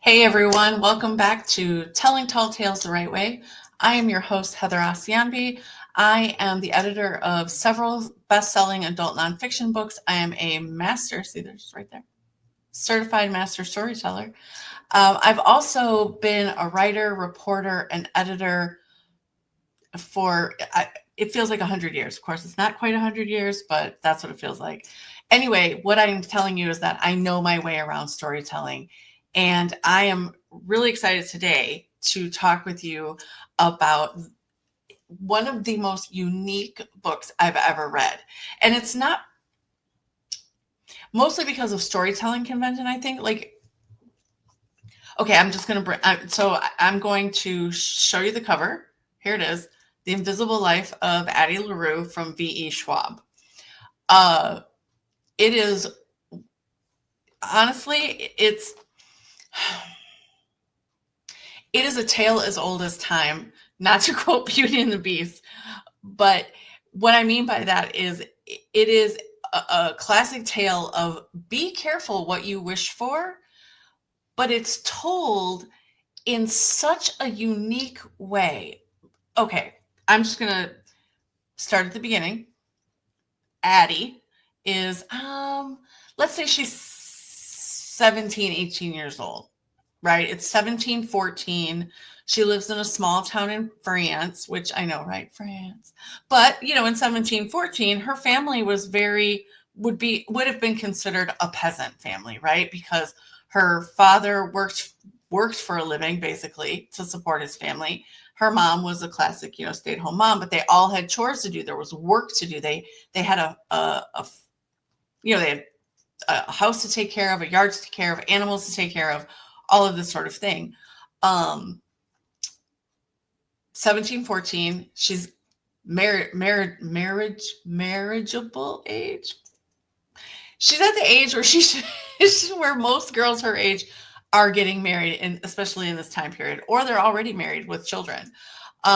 Hey everyone, welcome back to Telling Tall Tales the Right Way. I am your host, Heather Asianbi. I am the editor of several best-selling adult nonfiction books. I am a master, see there's right there, certified master storyteller. I've also been a writer, reporter, and editor for, it feels like 100 years. Of course, it's not quite 100 years, but that's what it feels like. Anyway, what I'm telling you is that I know my way around storytelling. And I am really excited today to talk with you about one of the most unique books I've ever read. And it's not mostly because of storytelling convention, I think. Okay, I'm just going to bring, I'm going to show you the cover. Here it is, The Invisible Life of Addie LaRue from V.E. Schwab. It is, honestly, it is a tale as old as time, not to quote Beauty and the Beast, but what I mean by that is it is a classic tale of be careful what you wish for, but it's told in such a unique way. Okay, I'm just going to start at the beginning. Addie is, let's say she's 17, 18 years old. Right? It's 1714. She lives in a small town in France, which I know, right? France. But, in 1714, her family was would have been considered a peasant family, right? Because her father worked for a living, basically, to support his family. Her mom was a classic, stay-at-home mom, but they all had chores to do. There was work to do. They had they had a house to take care of, a yard to take care of, animals to take care of, all of this sort of thing. 1714, she's marriageable age. She's at the age where where most girls her age are getting married, and especially in this time period, or they're already married with children.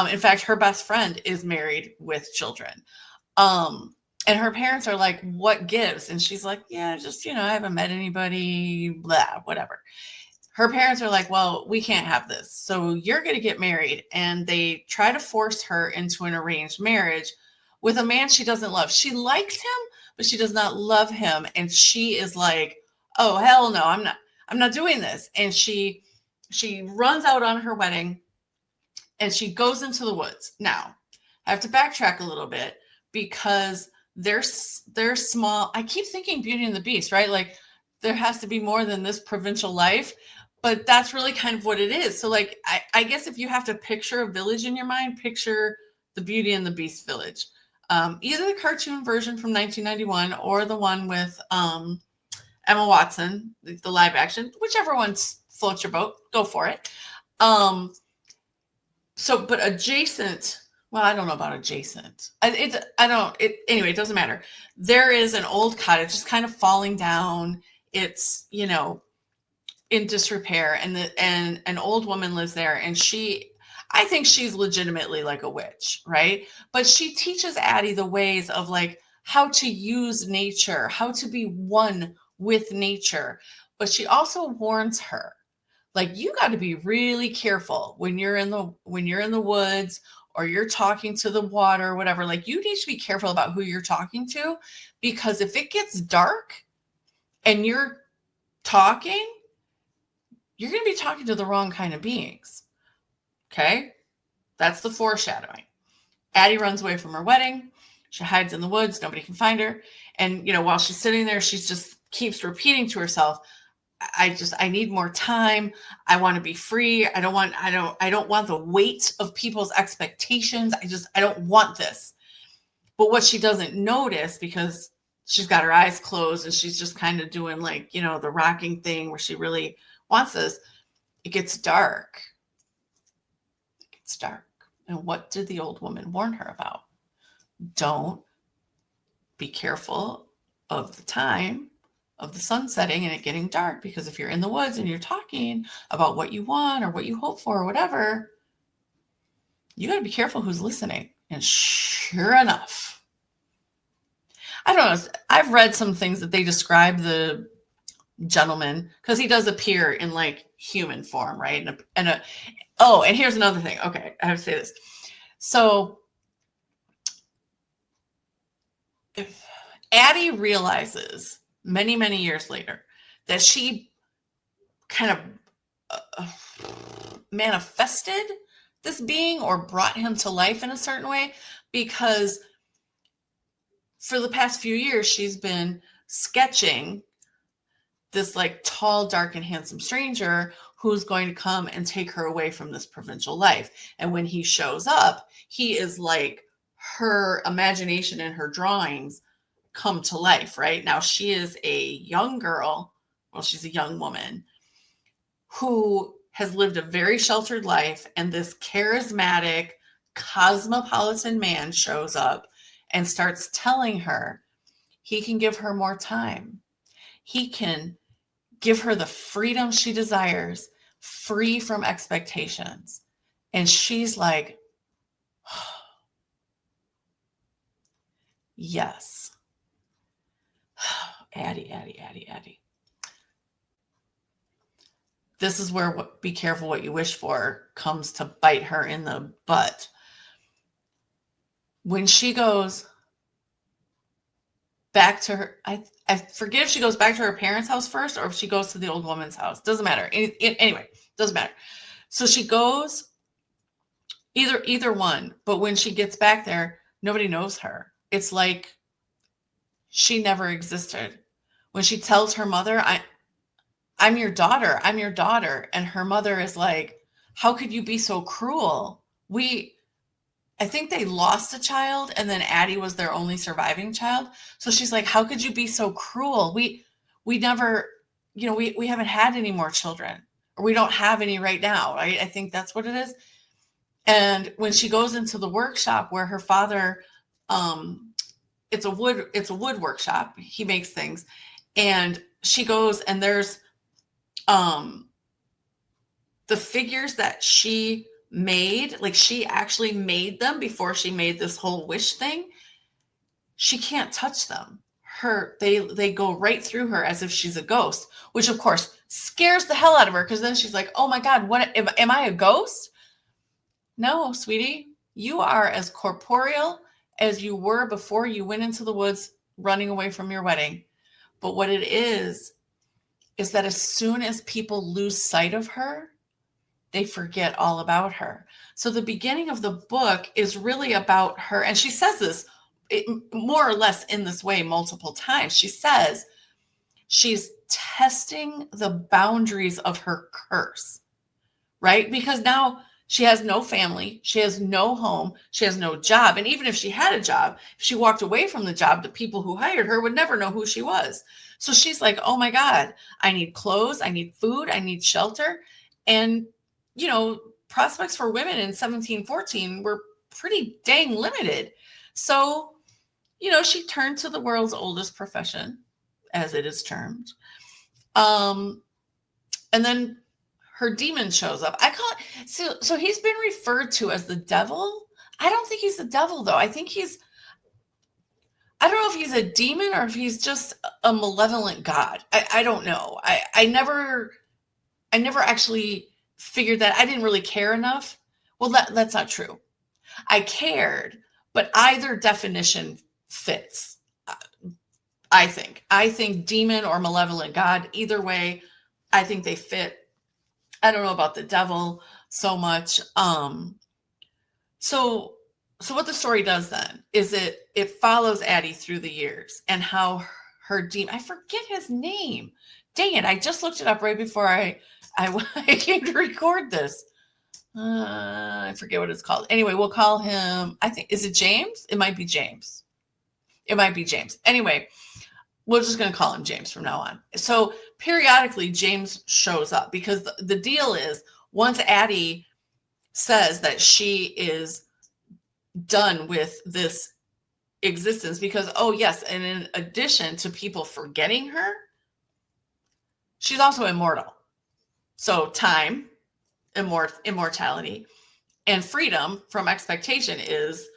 In fact, her best friend is married with children. And her parents are like, what gives? And she's like, yeah, just, I haven't met anybody, blah, whatever. Her parents are like, well, we can't have this. So you're going to get married. And they try to force her into an arranged marriage with a man she doesn't love. She likes him, but she does not love him. And she is like, oh, hell no, I'm not doing this. And she runs out on her wedding and she goes into the woods. Now, I have to backtrack a little bit because they're small. I keep thinking Beauty and the Beast, right? Like there has to be more than this provincial life. But that's really kind of what it is. So like, I guess if you have to picture a village in your mind, picture the Beauty and the Beast village. Either the cartoon version from 1991 or the one with Emma Watson, the live action, whichever one floats your boat, go for it. But adjacent, well, I don't know about adjacent. Anyway, it doesn't matter. There is an old cottage just kind of falling down. It's, in disrepair, and an old woman lives there, and I think she's legitimately like a witch, right? But she teaches Addie the ways of like how to use nature, how to be one with nature. But she also warns her, like, you got to be really careful when you're in the woods or you're talking to the water or whatever. Like, you need to be careful about who you're talking to, because if it gets dark and you're talking, you're going to be talking to the wrong kind of beings. Okay? That's the foreshadowing. Addie runs away from her wedding. She hides in the woods. Nobody can find her. And, while she's sitting there, she just keeps repeating to herself, I need more time. I want to be free. I don't want the weight of people's expectations. I don't want this. But what she doesn't notice, because she's got her eyes closed and she's just kind of doing like, the rocking thing where she really wants this, it gets dark. And what did the old woman warn her about? Don't be careful of the time of the sun setting and it getting dark, because if you're in the woods and you're talking about what you want or what you hope for or whatever, you got to be careful who's listening. And sure enough, I don't know, I've read some things that they describe the gentleman, because he does appear in like human form, right? And here's another thing. Okay, I have to say this. So if Addie realizes many, many years later that she kind of manifested this being or brought him to life in a certain way, because for the past few years, she's been sketching this like tall, dark, and handsome stranger who's going to come and take her away from this provincial life. And when he shows up, he is like her imagination and her drawings come to life, right? Now she is a young girl. Well, she's a young woman who has lived a very sheltered life. And this charismatic, cosmopolitan man shows up and starts telling her he can give her more time. He can give her the freedom she desires, free from expectations. And she's like, oh, yes. Addie. This is where be careful what you wish for comes to bite her in the butt. When she goes back to her, I forget if she goes back to her parents' house first or if she goes to the old woman's house. Doesn't matter. Anyway, doesn't matter. So she goes either one. But when she gets back there, nobody knows her. It's like she never existed. When she tells her mother, I'm your daughter. I'm your daughter. And her mother is like, how could you be so cruel? I think they lost a child and then Addie was their only surviving child. So she's like, how could you be so cruel? We never, we haven't had any more children, or we don't have any right now. Right? I think that's what it is. And when she goes into the workshop where her father, it's a wood workshop. He makes things. And she goes and there's, the figures that she made, like she actually made them before she made this whole wish thing. She can't touch them. They go right through her as if she's a ghost, which of course scares the hell out of her. Cause then she's like, oh my God, what am I a ghost? No, sweetie, you are as corporeal as you were before you went into the woods running away from your wedding. But what it is that as soon as people lose sight of her, they forget all about her. So the beginning of the book is really about her. And she says this more or less in this way multiple times. She says she's testing the boundaries of her curse, right? Because now she has no family. She has no home. She has no job. And even if she had a job, if she walked away from the job, the people who hired her would never know who she was. So she's like, oh my God, I need clothes. I need food. I need shelter. And, prospects for women in 1714 were pretty dang limited. So, she turned to the world's oldest profession, as it is termed. And then her demon shows up. I call it, so he's been referred to as the devil. I don't think he's the devil, though. I don't know if he's a demon or if he's just a malevolent god. I don't know. I never actually figured that. I didn't really care enough. Well, that's not true. I cared, but either definition fits. I think demon or malevolent god, either way, I think they fit. I don't know about the devil so much. So what the story does then is it follows Addie through the years and how her demon, I forget his name. Dang it. I just looked it up right before I came to record this. I forget what it's called. Anyway, we'll call him, is it James? It might be James. Anyway, we're just going to call him James from now on. So periodically James shows up because the deal is once Addie says that she is done with this existence because, oh yes, and in addition to people forgetting her, she's also immortal. So time, immortality, and freedom from expectation is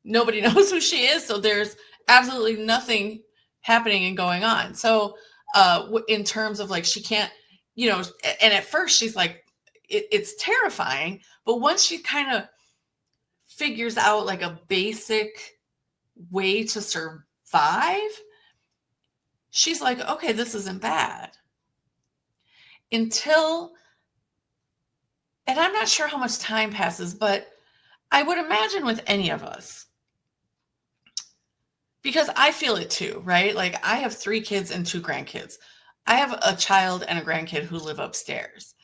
nobody knows who she is. So there's absolutely nothing happening and going on. So in terms of like, she can't, you know, and at first she's like, it's terrifying. But once she kind of figures out like a basic way to survive, she's like, okay, this isn't bad. Until, and I'm not sure how much time passes, but I would imagine with any of us, because I feel it too, right? Like I have 3 kids and 2 grandkids. I have a child and a grandkid who live upstairs.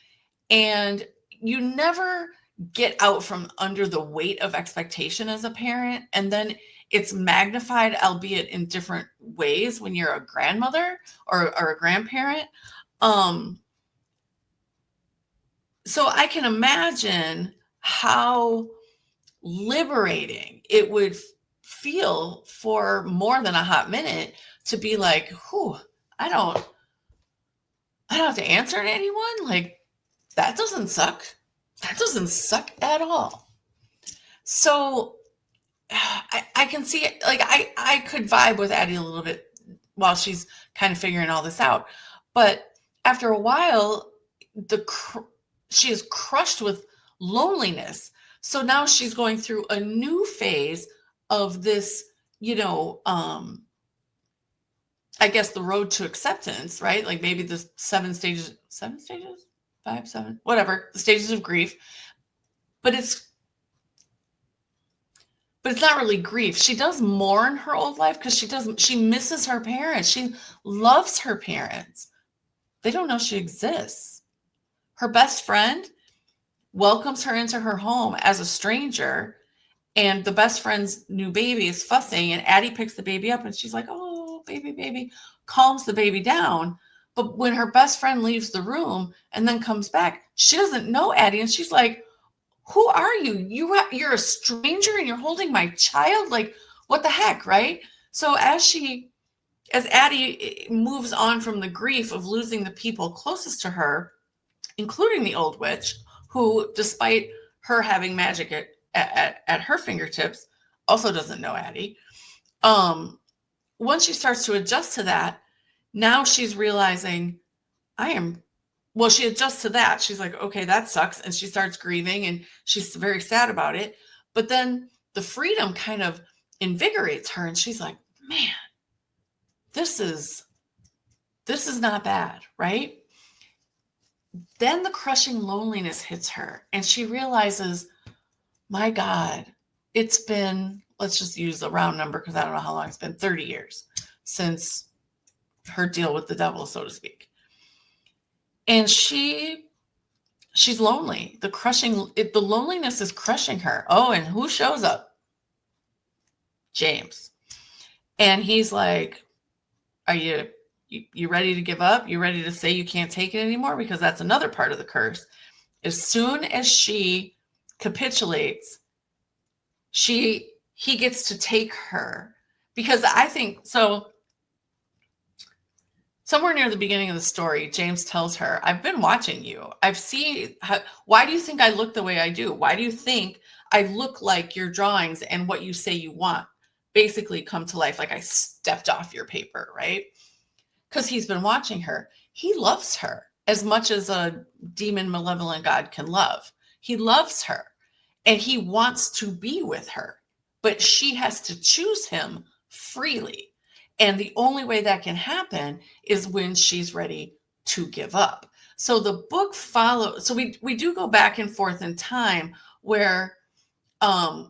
And you never get out from under the weight of expectation as a parent. And then it's magnified, albeit in different ways, when you're a grandmother or a grandparent. So I can imagine how liberating it would feel for more than a hot minute to be like, whew, I don't have to answer to anyone. Like, that doesn't suck. That doesn't suck at all. So I can see it. Like, I could vibe with Addie a little bit while she's kind of figuring all this out. But after a while, she is crushed with loneliness. So now she's going through a new phase of this, you know, I guess the road to acceptance, right? Like maybe the 7 stages, 5, 7, whatever, the stages of grief. But it's not really grief. She does mourn her old life because she misses her parents. She loves her parents. They don't know she exists. Her best friend welcomes her into her home as a stranger, and the best friend's new baby is fussing, and Addie picks the baby up and she's like, oh, baby, calms the baby down. But when her best friend leaves the room and then comes back, she doesn't know Addie, and she's like, who are you? You're a stranger and you're holding my child? Like, what the heck, right? So as Addie moves on from the grief of losing the people closest to her, including the old witch, who, despite her having magic at her fingertips, also doesn't know Addie. Once she starts to adjust to that, now she's realizing she adjusts to that. She's like, okay, that sucks. And she starts grieving and she's very sad about it. But then the freedom kind of invigorates her. And she's like, man, this is not bad, right? Then the crushing loneliness hits her and she realizes, my God, it's been, let's just use a round number because I don't know how long it's been, 30 years since her deal with the devil, so to speak. And she's lonely. The loneliness is crushing her. Oh, and who shows up? James. And he's like, are you ready to give up? You ready to say you can't take it anymore? Because that's another part of the curse. As soon as she capitulates, he gets to take her. Because I think, so somewhere near the beginning of the story, James tells her, I've been watching you. I've seen, why do you think I look the way I do? Why do you think I look like your drawings and what you say you want basically come to life? Like I stepped off your paper, right? Because he's been watching her. He loves her as much as a demon malevolent god can love. He loves her and he wants to be with her, but she has to choose him freely. And the only way that can happen is when she's ready to give up. So the book follows. So we do go back and forth in time where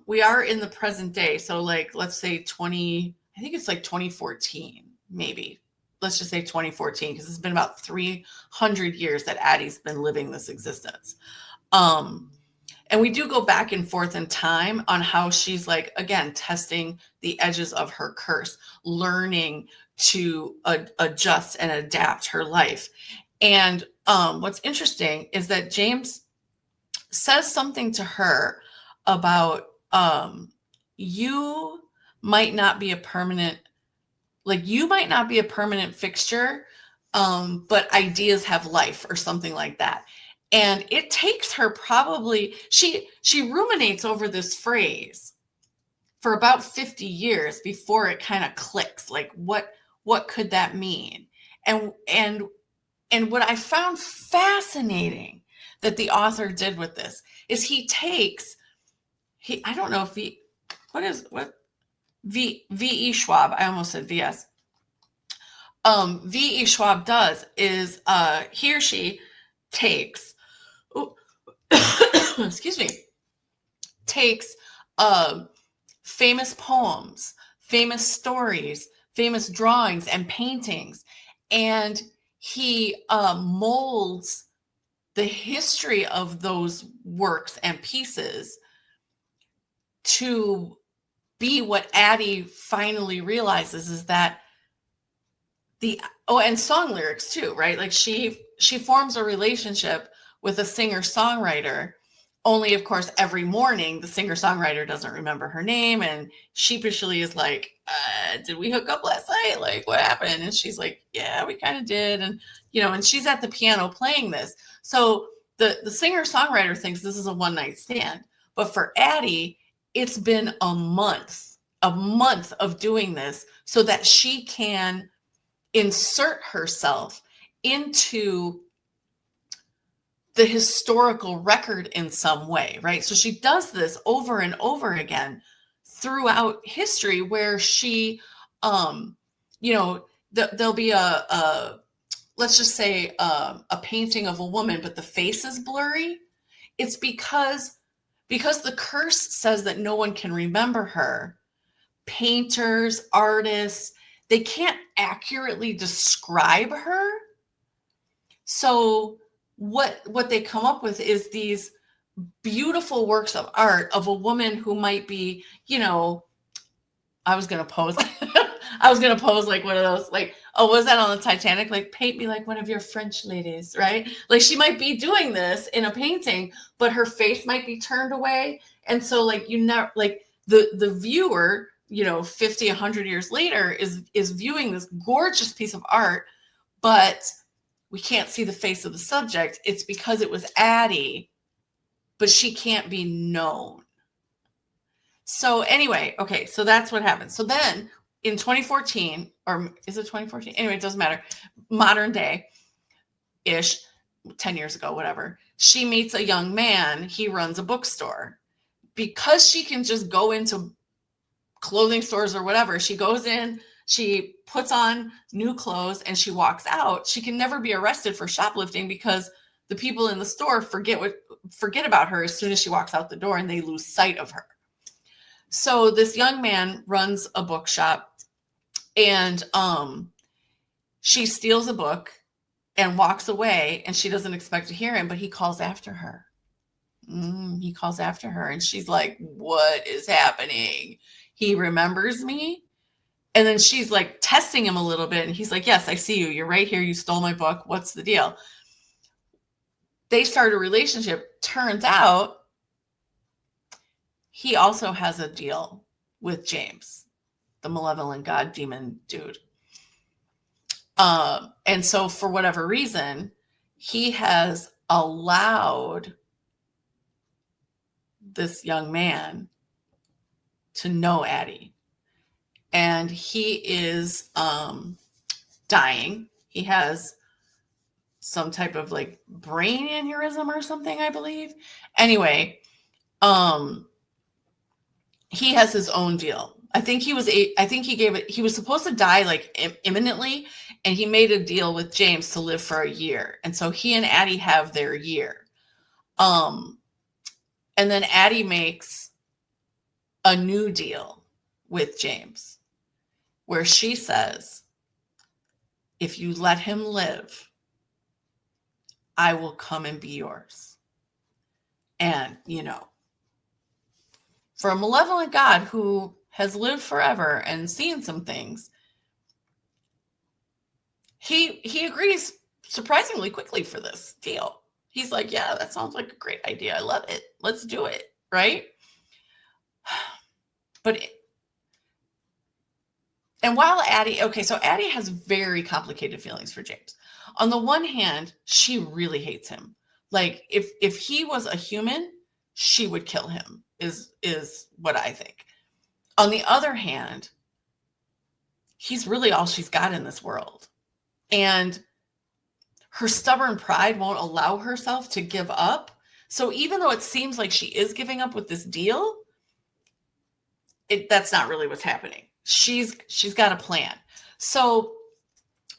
we are in the present day. So like, let's say I think it's like 2014, maybe. Let's just say 2014, because it's been about 300 years that Addie's been living this existence. And we do go back and forth in time on how she's like, again, testing the edges of her curse, learning to adjust and adapt her life. And what's interesting is that James says something to her about you might not be a permanent fixture, but ideas have life or something like that. And it takes her probably, she ruminates over this phrase for about 50 years before it kind of clicks. Like, what could that mean? And what I found fascinating that the author did with this is I don't know if V.E. Schwab, I almost said V.S. V.E. Schwab does is he or she takes, excuse me, takes famous poems, famous stories, famous drawings and paintings, and he molds the history of those works and pieces to be what Addie finally realizes is that and song lyrics too, right? Like she forms a relationship with a singer-songwriter, only of course every morning the singer-songwriter doesn't remember her name and sheepishly is like, did we hook up last night? Like what happened? And she's like, yeah, we kind of did. And and she's at the piano playing this. So the singer-songwriter thinks this is a one-night stand. But for Addie, it's been a month of doing this so that she can insert herself into the historical record in some way, right? So she does this over and over again throughout history where she, there'll be let's just say a painting of a woman, but the face is blurry. It's because the curse says that no one can remember her. Painters, artists, they can't accurately describe her. So what they come up with is these beautiful works of art of a woman who might be, I was going to pose like one of those, like, oh, was that on the Titanic? Like, paint me like one of your French ladies, right? Like she might be doing this in a painting, but her face might be turned away. And so like, the viewer, 50, 100 years later is viewing this gorgeous piece of art, but we can't see the face of the subject. It's because it was Addie, but she can't be known. So anyway, okay, so that's what happened. So then in 2014, or is it 2014? Anyway, it doesn't matter. Modern day-ish, 10 years ago, whatever. She meets a young man. He runs a bookstore. Because she can just go into clothing stores or whatever, she goes in, she puts on new clothes and she walks out. She can never be arrested for shoplifting because the people in the store forget about her as soon as she walks out the door and they lose sight of her. So this young man runs a bookshop and she steals a book and walks away and she doesn't expect to hear him, but he calls after her. He calls after her and she's like, what is happening? He remembers me. And then she's like testing him a little bit. And he's like, yes, I see you. You're right here. You stole my book. What's the deal? They start a relationship. Turns out he also has a deal with James, the malevolent god demon dude. And so for whatever reason, he has allowed this young man to know Addie. And he is dying. He has some type of like brain aneurysm or something, I believe. Anyway, he has his own deal. I think he was supposed to die like imminently, and he made a deal with James to live for a year. And so he and Addie have their year. And then Addie makes a new deal with James where she says, if you let him live, I will come and be yours. And, for a malevolent god who has lived forever and seen some things, he agrees surprisingly quickly for this deal. He's like, yeah, that sounds like a great idea. I love it. Let's do it. Right? And while Addie has very complicated feelings for James. On the one hand, she really hates him. Like if he was a human, she would kill him is what I think. On the other hand, he's really all she's got in this world. And her stubborn pride won't allow herself to give up. So even though it seems like she is giving up with this deal, that's not really what's happening. She's got a plan. So,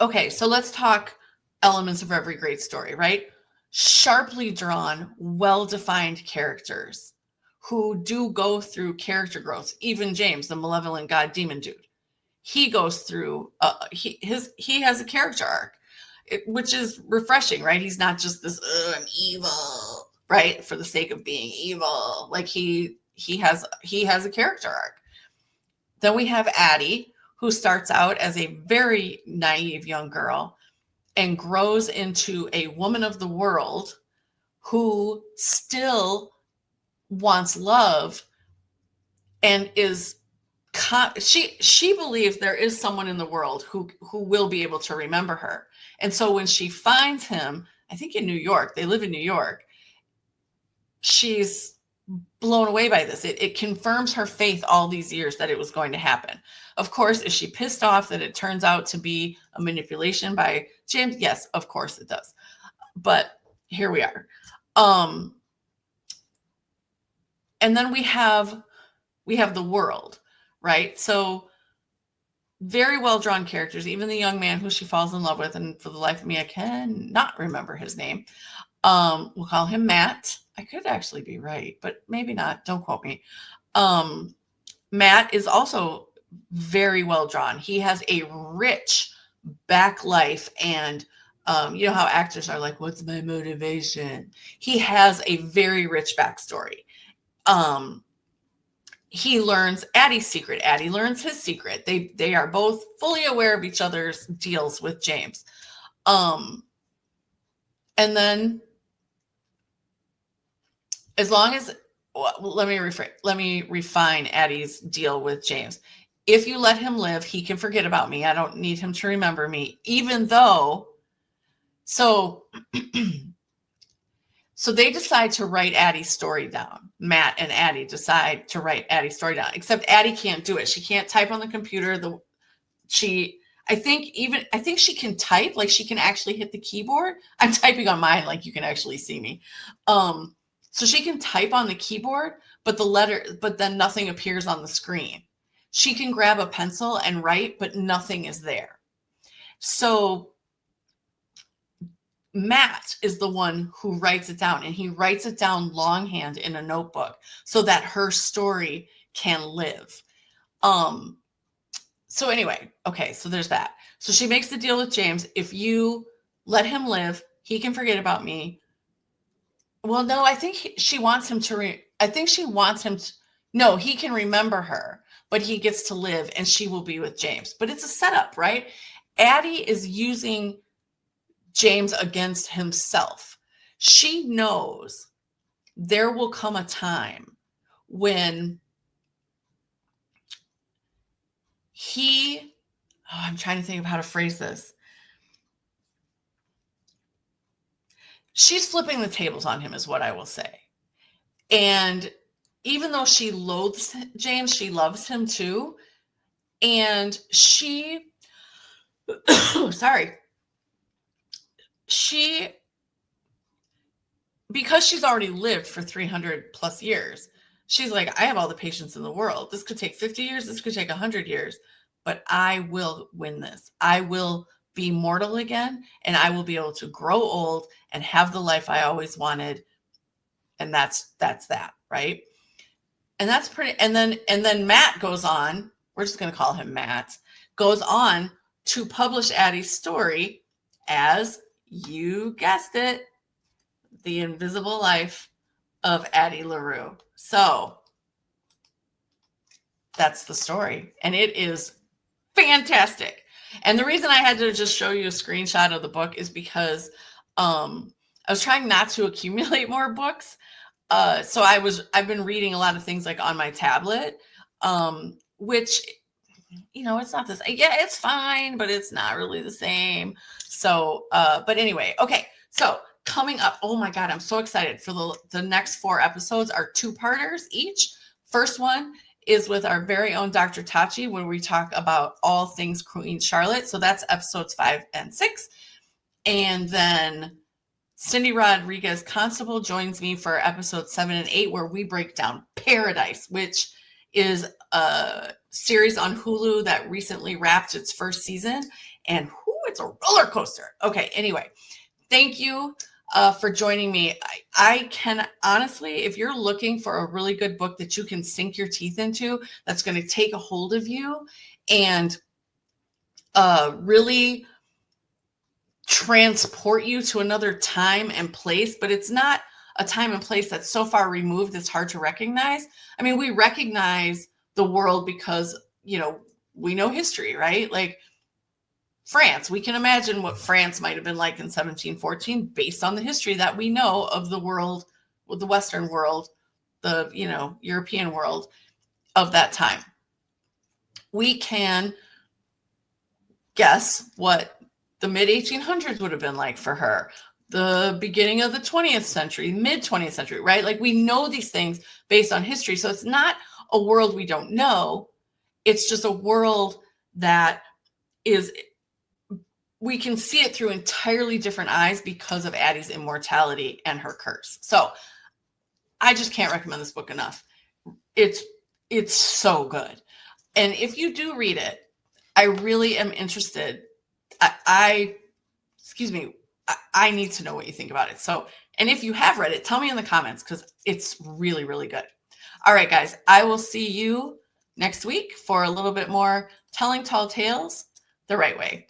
okay, so let's talk elements of every great story, right? Sharply drawn, well-defined characters who do go through character growth. Even James, the malevolent god demon dude, he goes through he has a character arc, which is refreshing, right? He's not just this I'm evil, right, for the sake of being evil. Like he has a character arc. Then we have Addie, who starts out as a very naive young girl and grows into a woman of the world who still wants love and is she believes there is someone in the world who will be able to remember her. And so when she finds him, I think in New York, they live in New York, she's blown away by this. It confirms her faith all these years that it was going to happen. Of course, is she pissed off that it turns out to be a manipulation by James? Yes, of course it does. But here we are. And then we have the world, right? So very well drawn characters, even the young man who she falls in love with, and for the life of me, I cannot remember his name. We'll call him Matt. I could actually be right, but maybe not. Don't quote me. Matt is also very well drawn. He has a rich back life, and you know how actors are like, what's my motivation? He has a very rich backstory. He learns Addie's secret. Addie learns his secret. They are both fully aware of each other's deals with James. And then as long as, well, let me refine Addie's deal with James. If you let him live, he can forget about me. I don't need him to remember me, even though, so they decide to write Addie's story down. Matt and Addie decide to write Addie's story down, except Addie can't do it. She can't type on the computer. I think she can type, like she can actually hit the keyboard. I'm typing on mine, like you can actually see me. So she can type on the keyboard, but then nothing appears on the screen. She can grab a pencil and write, but nothing is there. So Matt is the one who writes it down, and he writes it down longhand in a notebook so that her story can live. So anyway, okay, so there's that. So she makes the deal with James. If you let him live, he can forget about me. Well, no, I think she wants him to, no, he can remember her, but he gets to live and she will be with James. But it's a setup, right? Addie is using James against himself. She knows there will come a time when I'm trying to think of how to phrase this. She's flipping the tables on him is what I will say. And even though she loathes James, she loves him too. And because she's already lived for 300 plus years, she's like, I have all the patience in the world. This could take 50 years. This could take 100 years, but I will win this. I will be mortal again, and I will be able to grow old and have the life I always wanted. And that's that, right? And that's pretty. And then Matt goes on, we're just going to call him Matt, goes on to publish Addie's story as, you guessed it, The Invisible Life of Addie LaRue. So that's the story. And it is fantastic. And the reason I had to just show you a screenshot of the book is because I was trying not to accumulate more books. So I've been reading a lot of things like on my tablet, which, you know, it's not this, yeah, it's fine, but it's not really the same. So, but anyway, okay. So coming up, oh my God, I'm so excited for the next 4 episodes are 2-parters each. First one is with our very own Dr. Tachi, when we talk about all things Queen Charlotte. So that's episodes 5 and 6. And then Cindy Rodriguez Constable joins me for episodes 7 and 8, where we break down Paradise, which is a series on Hulu that recently wrapped its first season. And it's a roller coaster. Okay, anyway, thank you for joining me. I can honestly, if you're looking for a really good book that you can sink your teeth into, that's going to take a hold of you and really transport you to another time and place, but it's not a time and place that's so far removed it's hard to recognize. I mean, we recognize the world because, we know history, right? Like France, we can imagine what France might have been like in 1714 based on the history that we know of the world, with the Western world, the, European world of that time. We can guess what the mid 1800s would have been like for her, the beginning of the 20th century, mid 20th century, right? Like we know these things based on history. So it's not a world we don't know. It's just a world that we can see it through entirely different eyes because of Addie's immortality and her curse. So I just can't recommend this book enough. It's so good. And if you do read it, I really am interested. I need to know what you think about it. So, and if you have read it, tell me in the comments because it's really, really good. All right, guys, I will see you next week for a little bit more Telling Tall Tales the Right Way.